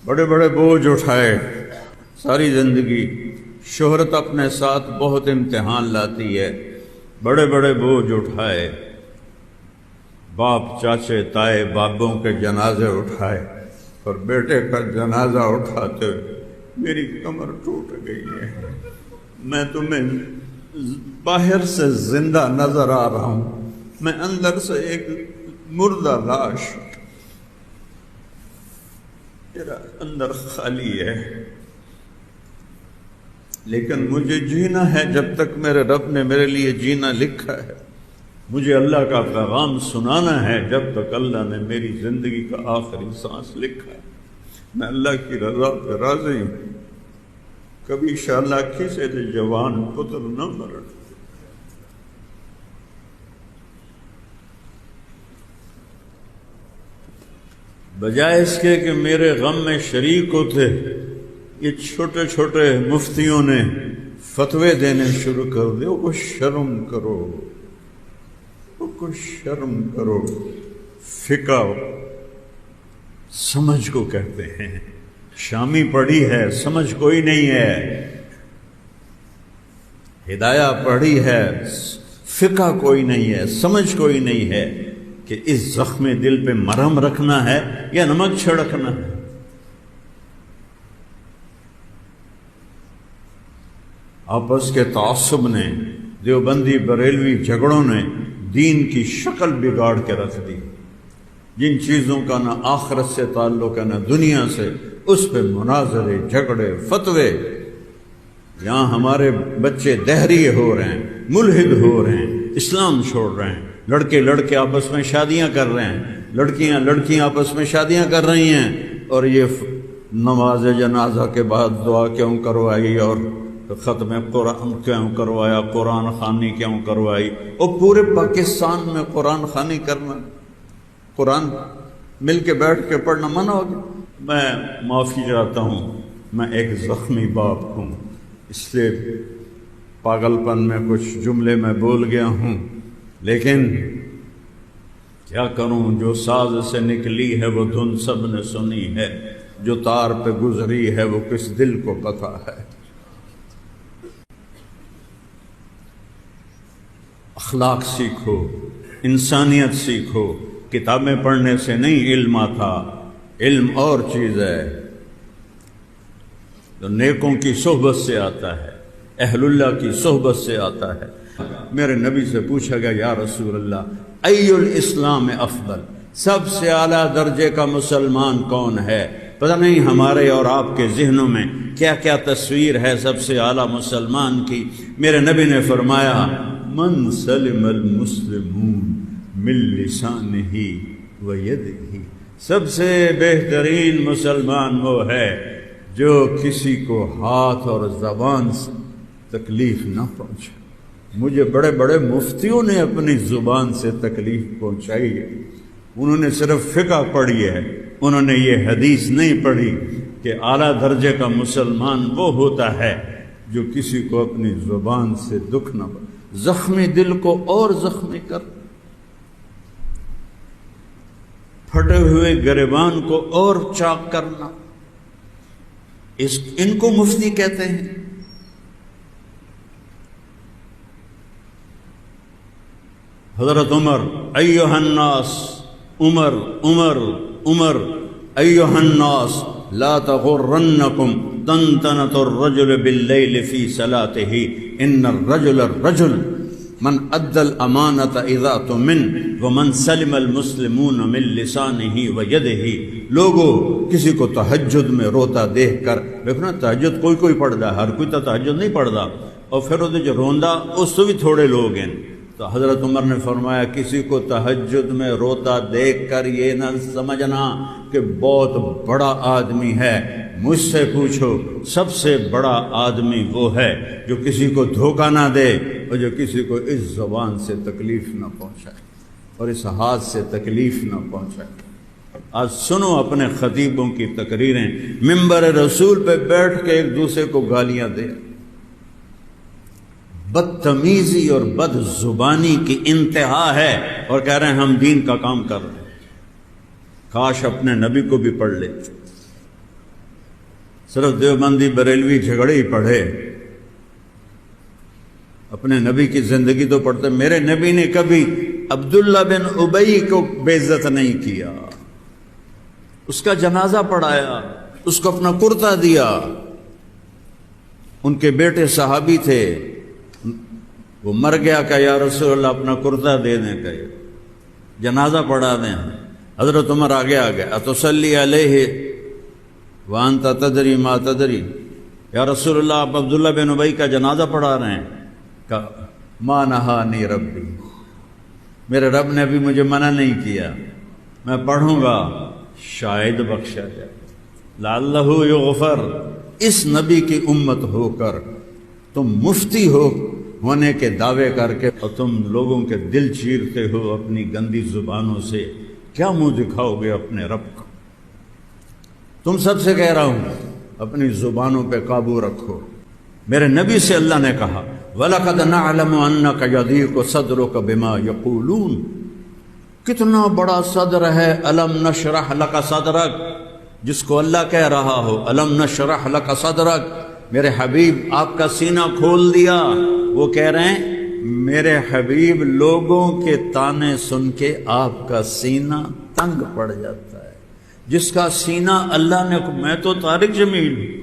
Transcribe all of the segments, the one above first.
بڑے بڑے بوجھ اٹھائے ساری زندگی، شہرت اپنے ساتھ بہت امتحان لاتی ہے، بڑے بڑے بوجھ اٹھائے، باپ چاچے تائے بابوں کے جنازے اٹھائے، اور بیٹے کا جنازہ اٹھاتے میری کمر ٹوٹ گئی ہے۔ میں تمہیں باہر سے زندہ نظر آ رہا ہوں، میں اندر سے ایک مردہ لاش، میرا اندر خالی ہے، لیکن مجھے جینا ہے جب تک میرے رب نے میرے لیے جینا لکھا ہے، مجھے اللہ کا پیغام سنانا ہے جب تک اللہ نے میری زندگی کا آخری سانس لکھا ہے۔ میں اللہ کی رضا پہ راضی ہوں، کبھی شالاکی سے جوان پتر نہ مرن۔ بجائے اس کے کہ میرے غم میں شریک ہوتے، یہ چھوٹے چھوٹے مفتیوں نے فتوے دینے شروع کر دے۔ وہ شرم کرو، وہ شرم کرو۔ فقہ سمجھ کو کہتے ہیں، شامی پڑھی ہے، سمجھ کوئی نہیں ہے، ہدایہ پڑھی ہے، فقہ کوئی نہیں ہے، سمجھ کوئی نہیں ہے کہ اس زخم دل پہ مرہم رکھنا ہے یا نمک چھڑکنا ہے۔ آپس کے تعصب نے، دیوبندی بریلوی جھگڑوں نے دین کی شکل بگاڑ کے رکھ دی۔ جن چیزوں کا نہ آخرت سے تعلق ہے نہ دنیا سے، اس پہ مناظرے، جھگڑے، فتوے۔ یہاں ہمارے بچے دہریے ہو رہے ہیں، ملحد ہو رہے ہیں، اسلام چھوڑ رہے ہیں، لڑکے آپس میں شادیاں کر رہے ہیں، لڑکیاں آپس میں شادیاں کر رہی ہیں، اور یہ نماز جنازہ کے بعد دعا کیوں کروائی اور ختم قرآن کیوں کروایا، قرآن خوانی کیوں کروائی؟ اور پورے پاکستان میں قرآن خوانی کرنا، قرآن مل کے بیٹھ کے پڑھنا منع ہوگا۔ میں معافی چاہتا ہوں، میں ایک زخمی باپ ہوں، اس لیے پاگل پن میں کچھ جملے میں بول گیا ہوں، لیکن کیا کروں، جو ساز سے نکلی ہے وہ دھن سب نے سنی ہے، جو تار پہ گزری ہے وہ کس دل کو پتہ ہے۔ اخلاق سیکھو، انسانیت سیکھو، کتابیں پڑھنے سے نہیں علم آتا، علم اور چیز ہے تو نیکوں کی صحبت سے آتا ہے، اہل اللہ کی صحبت سے آتا ہے۔ میرے نبی سے پوچھا گیا، یا رسول اللہ ای الاسلام افضل، سب سے اعلیٰ درجے کا مسلمان کون ہے؟ پتہ نہیں ہمارے اور آپ کے ذہنوں میں کیا کیا تصویر ہے سب سے اعلیٰ مسلمان کی۔ میرے نبی نے فرمایا، من سلم المسلمون من لسانہ و یدہ، سب سے بہترین مسلمان وہ ہے جو کسی کو ہاتھ اور زبان سے تکلیف نہ پہنچے۔ مجھے بڑے بڑے مفتیوں نے اپنی زبان سے تکلیف پہنچائی ہے، انہوں نے صرف فقہ پڑھی ہے، انہوں نے یہ حدیث نہیں پڑھی کہ اعلیٰ درجے کا مسلمان وہ ہوتا ہے جو کسی کو اپنی زبان سے دکھ نہ پہنچے، زخمی دل کو اور زخمی کر، پھٹے ہوئے گریبان کو اور چاک کرنا، ان کو مفتی کہتے ہیں۔ حضرت عمر، ایھا الناس، عمر عمر عمر، ایھا الناس لا تغرنکم طنطنة الرجل باللیل فی صلاته، ان الرجل من ادى الامانة اذا تؤمن ومن سلم المسلمون من لسانه ويده۔ لوگوں، کسی کو تہجد میں روتا دیکھ کر، دیکھنا تہجد کوئی پڑھتا ہے، ہر کوئی تو تہجد نہیں پڑھتا، اور پھر وہ جو روندا اس سے بھی تھوڑے لوگ ہیں۔ تو حضرت عمر نے فرمایا، کسی کو تہجد میں روتا دیکھ کر یہ نہ سمجھنا کہ بہت بڑا آدمی ہے، مجھ سے پوچھو، سب سے بڑا آدمی وہ ہے جو کسی کو دھوکہ نہ دے اور جو کسی کو اس زبان سے تکلیف نہ پہنچائے اور اس ہاتھ سے تکلیف نہ پہنچائے۔ آج سنو اپنے خطیبوں کی تقریریں، منبر رسول پہ بیٹھ کے ایک دوسرے کو گالیاں دے، بدتمیزی اور بد زبانی کی انتہا ہے، اور کہہ رہے ہیں ہم دین کا کام کر رہے ہیں۔ کاش اپنے نبی کو بھی پڑھ لیتے، صرف دیوبندی بریلوی جھگڑے ہی پڑھے، اپنے نبی کی زندگی تو پڑھتے۔ میرے نبی نے کبھی عبداللہ بن ابی کو بے عزت نہیں کیا، اس کا جنازہ پڑھایا، اس کو اپنا کرتا دیا۔ ان کے بیٹے صحابی تھے، وہ مر گیا کہ یا رسول اللہ اپنا کرتا دے دیں، کہ جنازہ پڑھا دیں۔ حضرت عمر آگے آ گئے، اتصلی علیہ وانت تدری ما تدری، یا رسول اللہ آپ عبداللہ بن ابی کا جنازہ پڑھا رہے ہیں؟ کہ ما نہانی ربی، میرے رب نے ابھی مجھے منع نہیں کیا، میں پڑھوں گا شاید بخشا جائے، لعلہ یغفر۔ اس نبی کی امت ہو کر تم مفتی ہونے کے دعوے کر کے اور تم لوگوں کے دل چیرتے ہو اپنی گندی زبانوں سے، کیا منہ دکھاؤ گے اپنے رب کو؟ تم سب سے کہہ رہا ہوں اپنی زبانوں پہ قابو رکھو۔ میرے نبی سے اللہ نے کہا وَلَقَدْ نَعْلَمُ أَنَّكَ يَضِيقُ صَدْرُكَ بِمَا يَقُولُونَ، کتنا بڑا صدر ہے أَلَمْ نَشْرَحْ لَكَ صَدْرَكَ، جس کو اللہ کہہ رہا ہو أَلَمْ نَشْرَحْ لَكَ صَدْرَكَ، میرے حبیب آپ کا سینہ کھول دیا۔ وہ کہہ رہے ہیں میرے حبیب لوگوں کے تانے سن کے آپ کا سینہ تنگ پڑ جاتا ہے، جس کا سینہ اللہ نے، میں تو طارق جمیل ہوں،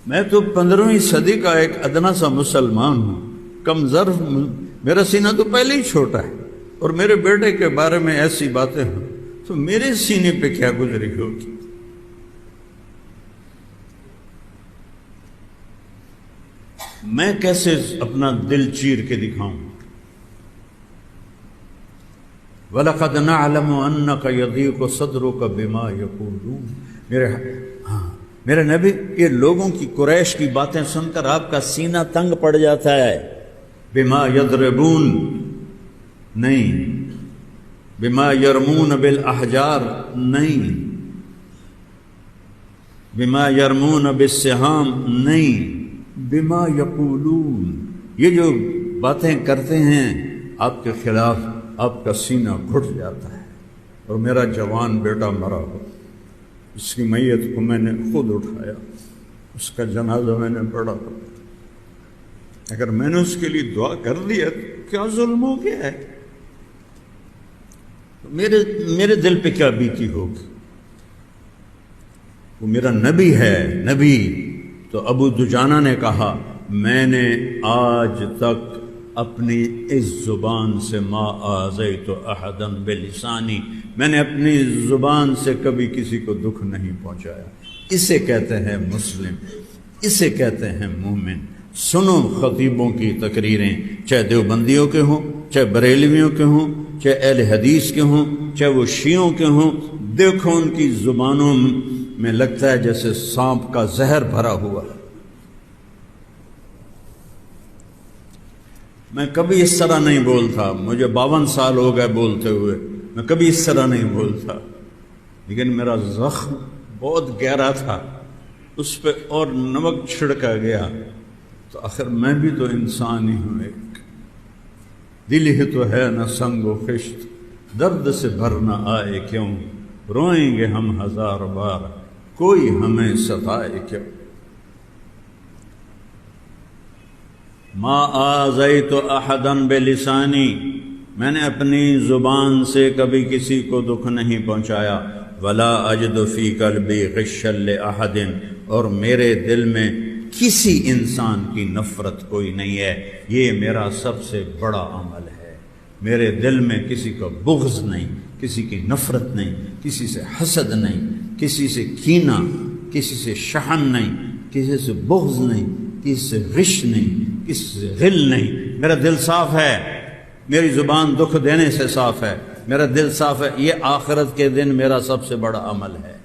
میں تو 15ویں صدی کا ایک ادنا سا مسلمان ہوں، کم ظرف، میرا سینہ تو پہلے ہی چھوٹا ہے، اور میرے بیٹے کے بارے میں ایسی باتیں ہوں تو میرے سینے پہ کیا گزری ہوگی؟ میں کیسے اپنا دل چیر کے دکھاؤں؟ وَلَقَدْ نَعْلَمُ أَنَّكَ يَضِيقُ صَدْرُكَ بِمَا يَقُولُونَ، میرے نبی یہ لوگوں کی، قریش کی باتیں سن کر آپ کا سینہ تنگ پڑ جاتا ہے۔ بما یضربون نہیں، بما یرمون بالاحجار نہیں، بما یرمون بالسہام نہیں، بما یقولون، یہ جو باتیں کرتے ہیں آپ کے خلاف، آپ کا سینہ گھٹ جاتا ہے۔ اور میرا جوان بیٹا مرا ہو، اس کی میت کو میں نے خود اٹھایا، اس کا جنازہ میں نے پڑھا، اگر میں نے اس کے لیے دعا کر دیا تو کیا ظلم ہو گیا ہے؟ میرے دل پہ کیا بیتی ہوگی؟ وہ میرا نبی ہے، نبی۔ تو ابو دجانہ نے کہا میں نے آج تک اپنی اس زبان سے ما آذیت احدا بلسانی، میں نے اپنی زبان سے کبھی کسی کو دکھ نہیں پہنچایا۔ اسے کہتے ہیں مسلم، اسے کہتے ہیں مومن۔ سنو خطیبوں کی تقریریں، چاہے دیوبندیوں کے ہوں، چاہے بریلویوں کے ہوں، چاہے اہل حدیث کے ہوں، چاہے وہ شیعوں کے ہوں، دیکھو ان کی زبانوں میں لگتا ہے جیسے سانپ کا زہر بھرا ہوا ہے۔ میں کبھی اس طرح نہیں بولتا، مجھے 52 سال ہو گئے بولتے ہوئے، میں کبھی اس طرح نہیں بولتا، لیکن میرا زخم بہت گہرا تھا، اس پہ اور نمک چھڑکا گیا، تو آخر میں بھی تو انسان ہی ہوں، ایک دل ہی تو ہے نہ سنگ و خشت، درد سے بھر نہ آئے کیوں، روئیں گے ہم 1000 بار، کوئی ہمیں ستائے کیوں۔ ما آذیت احدا بلسانی، میں نے اپنی زبان سے کبھی کسی کو دکھ نہیں پہنچایا۔ ولا اجد فی قلبی غشا لاحد، اور میرے دل میں کسی انسان کی نفرت کوئی نہیں ہے، یہ میرا سب سے بڑا عمل ہے۔ میرے دل میں کسی کو بغض نہیں، کسی کی نفرت نہیں، کسی سے حسد نہیں، کسی سے کینہ، کسی سے شحن نہیں، کسی سے بغض نہیں، کسی سے غش نہیں، کسی سے غل نہیں۔ میرا دل صاف ہے، میری زبان دکھ دینے سے صاف ہے، میرا دل صاف ہے۔ یہ آخرت کے دن میرا سب سے بڑا عمل ہے۔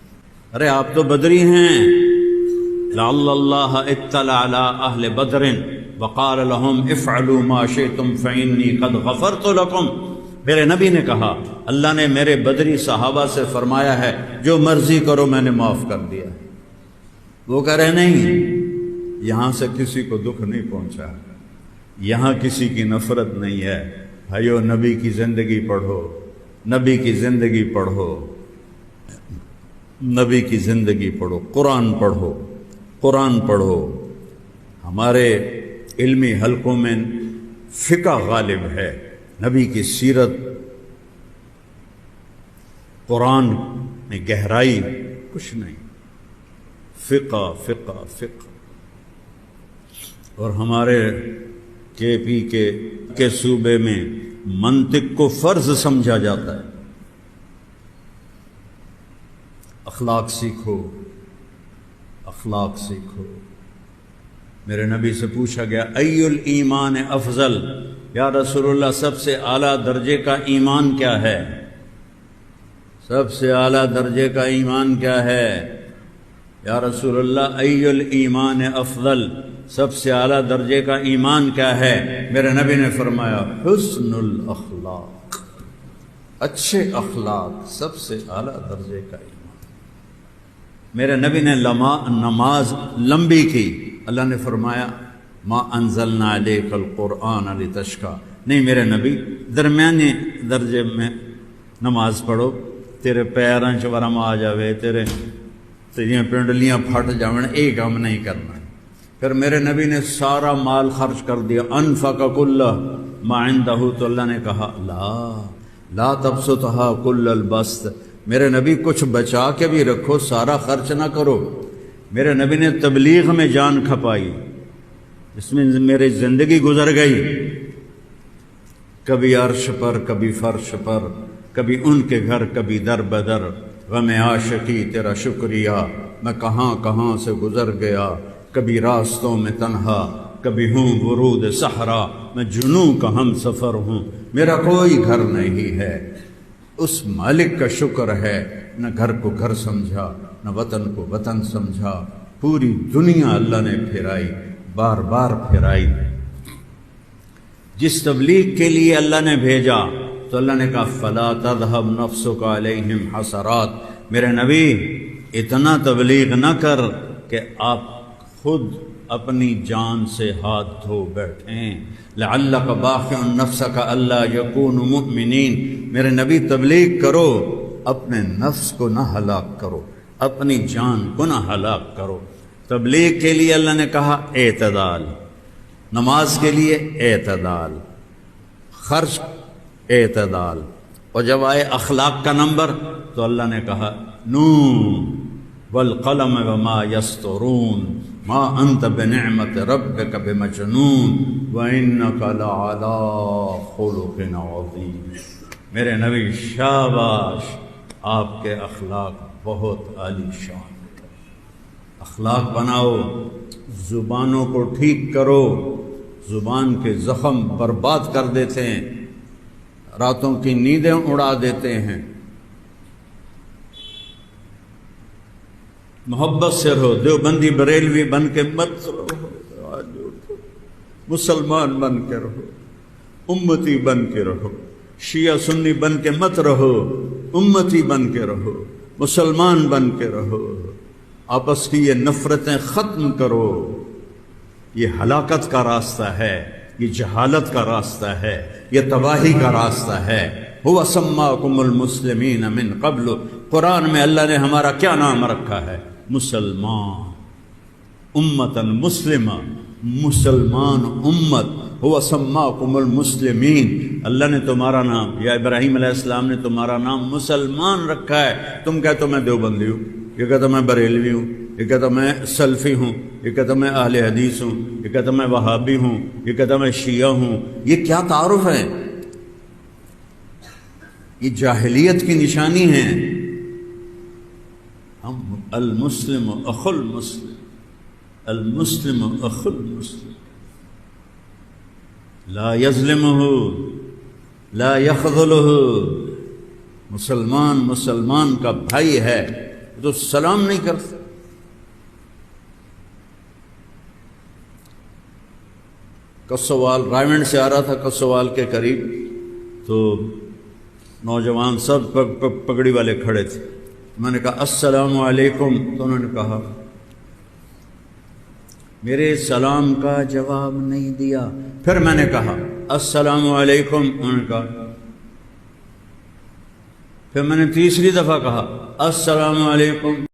ارے آپ تو بدری ہیں، لعل اللہ اطلع علی اہل بدر وقال لهم افعلوا ما شئتم فانی قد غفرت لکم۔ میرے نبی نے کہا اللہ نے میرے بدری صحابہ سے فرمایا ہے جو مرضی کرو میں نے معاف کر دیا ہے۔ وہ کہہ رہے نہیں، یہاں سے کسی کو دکھ نہیں پہنچا، یہاں کسی کی نفرت نہیں ہے۔ بھائیو نبی کی زندگی پڑھو، نبی کی زندگی پڑھو۔ نبی کی زندگی پڑھو، قرآن پڑھو، قرآن پڑھو۔ ہمارے علمی حلقوں میں فقہ غالب ہے، نبی کی سیرت، قرآن میں گہرائی کچھ نہیں، فقہ فقہ فقہ۔ اور ہمارے کے پی کے صوبے میں منطق کو فرض سمجھا جاتا ہے۔ اخلاق سیکھو، اخلاق سیکھو۔ میرے نبی سے پوچھا گیا ای الایمان افضل، یا رسول اللہ سب سے اعلیٰ درجے کا ایمان کیا ہے؟ سب سے اعلیٰ درجے کا ایمان کیا ہے؟ یا رسول اللہ ای الایمان افضل، سب سے اعلیٰ درجے کا ایمان کیا ہے؟ میرے نبی نے فرمایا حسن الاخلاق، اچھے اخلاق سب سے اعلیٰ درجے کا ایمان۔ میرے نبی نے نماز لمبی کی، اللہ نے فرمایا ما انزلنا علیک القرآن لتشقی، نہیں میرے نبی درمیانے درجے میں نماز پڑھو، تیرے پیراں چ ورم آ جاوے، تیریاں پنڈلیاں پھٹ جاون، ایک کام نہیں کرنا۔ پھر میرے نبی نے سارا مال خرچ کر دیا، انفق کلہ ما عندہ، تو اللہ نے کہا لا تبسطھا کل البسط، میرے نبی کچھ بچا کے بھی رکھو، سارا خرچ نہ کرو۔ میرے نبی نے تبلیغ میں جان کھپائی، اس میں میری زندگی گزر گئی، کبھی عرش پر، کبھی فرش پر، کبھی ان کے گھر، کبھی در بدر، غم عاشقی تیرا شکریہ، میں کہاں کہاں سے گزر گیا، کبھی راستوں میں تنہا، کبھی ہوں ورود صحرا، میں جنوں کا ہم سفر ہوں، میرا کوئی گھر نہیں ہے۔ اس مالک کا شکر ہے، نہ گھر کو گھر سمجھا، نہ وطن کو وطن سمجھا، پوری دنیا اللہ نے پھرائی، بار بار پھرائی۔ جس تبلیغ کے لیے اللہ نے بھیجا تو اللہ نے کہا فلا تذهب نفسك علیہم حسرات، میرے نبی اتنا تبلیغ نہ کر کہ آپ خود اپنی جان سے ہاتھ دھو بیٹھیں، لعلک باخع نفسک الا یکونوا مؤمنین، میرے نبی تبلیغ کرو، اپنے نفس کو نہ ہلاک کرو، اپنی جان کو نہ ہلاک کرو۔ تبلیغ کے لیے اللہ نے کہا اعتدال، نماز کے لیے اعتدال، خرچ اعتدال، اور جب آئے اخلاق کا نمبر تو اللہ نے کہا نون والقلم وما یسطرون ما انت بنعمت ربک بمجنون وانک لعلی خلق عظیم، میرے نبی شاباش، آپ کے اخلاق بہت عالی شان، اخلاق بناؤ، زبانوں کو ٹھیک کرو، زبان کے زخم برباد کر دیتے ہیں، راتوں کی نیندیں اڑا دیتے ہیں۔ محبت سے رہو، دیوبندی بریلوی بن کے مت رہو، مسلمان بن کے رہو، امتی بن کے رہو، شیعہ سنی بن کے مت رہو، امتی بن کے رہو، مسلمان بن کے رہو، آپس کی یہ نفرتیں ختم کرو، یہ ہلاکت کا راستہ ہے، یہ جہالت کا راستہ ہے، یہ تباہی کا راستہ ہے۔ هو سماکم المسلمین من قبل، قرآن میں اللہ نے ہمارا کیا نام رکھا ہے؟ مسلمان، امتاً مسلمہ، مسلمان امت۔ هو سماکم المسلمین، اللہ نے تمہارا نام، یا ابراہیم علیہ السلام نے تمہارا نام مسلمان رکھا ہے۔ تم کہتے ہو میں دیوبندی ہوں، یہ کہتا میں بریلوی ہوں، یہ کہتا میں سلفی ہوں، یہ کہتا میں اہل حدیث ہوں، یہ کہتا میں وہابی ہوں، یہ کہتا میں شیعہ ہوں، یہ کیا تعارف ہے؟ یہ جاہلیت کی نشانی ہے۔ ہم المسلم اخو المسلم، المسلم اخو المسلم، لا یظلمہ لا یخذلہ، مسلمان مسلمان کا بھائی ہے، تو سلام نہیں کرتا۔ کسوال، رائمنڈ سے آ رہا تھا کسوال کے قریب، تو نوجوان سب پگڑی والے کھڑے تھے، میں نے کہا السلام علیکم، تو انہوں نے کہا میرے سلام کا جواب نہیں دیا۔ پھر میں نے کہا السلام علیکم، انہوں نے کہا پھر میں نے تیسری دفعہ کہا السلام علیکم،